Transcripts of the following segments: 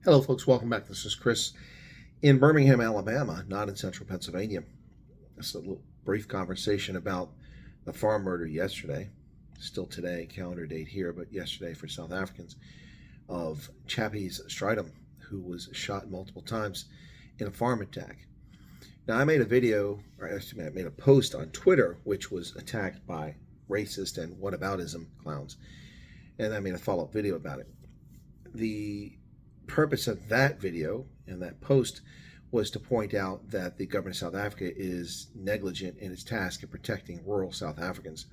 Hello, folks. Welcome back. This is Chris in Birmingham, Alabama, not in central Pennsylvania. Just a little brief conversation about the farm murder yesterday, still today, calendar date here, but yesterday for South Africans, of Chappies Strydom, who was shot multiple times in a farm attack. Now, I made a video, or actually, I made a post on Twitter, which was attacked by racist and whataboutism clowns, and I made a follow-up video about it. The purpose of that video and that post was to point out that the government of South Africa is negligent in its task of protecting rural South Africans.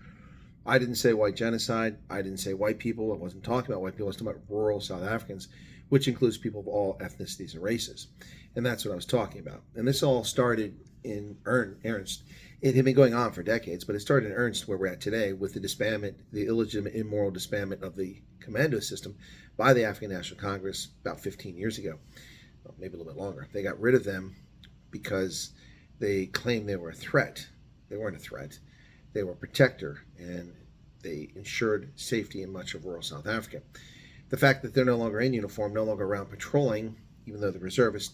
I didn't say white genocide. I didn't say white people. I wasn't talking about white people. I was talking about rural South Africans, which includes people of all ethnicities and races. And that's what I was talking about. And this all started in earnest. It had been going on for decades, but it started in earnest where we're at today with the disbandment, the illegitimate, immoral disbandment of the commando system by the African National Congress about 15 years ago, well, maybe a little bit longer. They got rid of them because they claimed they were a threat. They weren't a threat. They were a protector, and they ensured safety in much of rural South Africa. The fact that they're no longer in uniform, no longer around patrolling, even though they're reservists,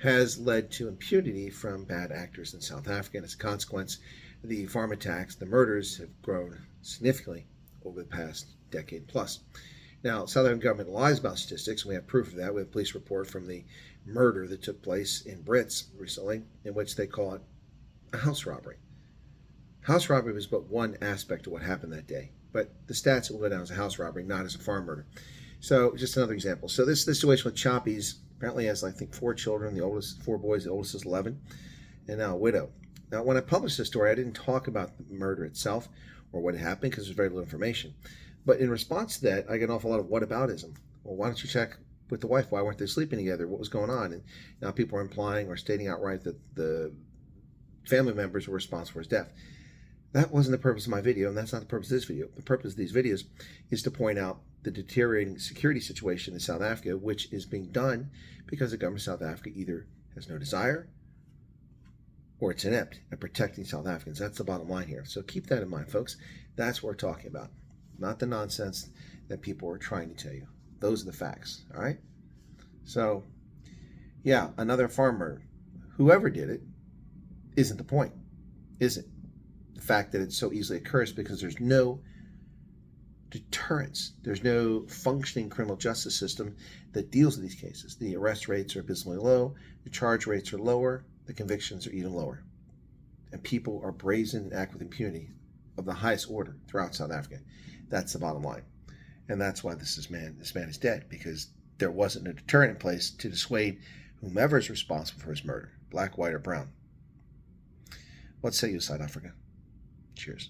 has led to impunity from bad actors in South Africa. And as a consequence, the farm attacks, the murders have grown significantly over the past decade plus. Now, South African government lies about statistics, and we have proof of that. We have a police report from the murder that took place in Brits recently, in which they call it a house robbery. House robbery was but one aspect of what happened that day, but the stats will go down as a house robbery, not as a farm murder. So just another example. So this situation with Chappies apparently has, I think, 4 children, the oldest, 4 boys, the oldest is 11, and now a widow. Now, when I published this story, I didn't talk about the murder itself or what happened because there's very little information. But in response to that, I get an awful lot of whataboutism. Well, why don't you check with the wife? Why weren't they sleeping together? What was going on? And now people are implying or stating outright that the family members were responsible for his death. That wasn't the purpose of my video, and that's not the purpose of this video. The purpose of these videos is to point out the deteriorating security situation in South Africa, which is being done because the government of South Africa either has no desire or it's inept at protecting South Africans. That's the bottom line here. So keep that in mind, folks. That's what we're talking about, not the nonsense that people are trying to tell you. Those are the facts, all right? So, yeah, another farm murder. Whoever did it isn't the point, is it? The fact that it so easily occurs because there's no deterrence. There's no functioning criminal justice system that deals with these cases. The arrest rates are abysmally low. The charge rates are lower. The convictions are even lower. And people are brazen and act with impunity of the highest order throughout South Africa. That's the bottom line. And that's why this man is dead, because there wasn't a deterrent in place to dissuade whomever is responsible for his murder, black, white, or brown. What say you, South Africa? Cheers.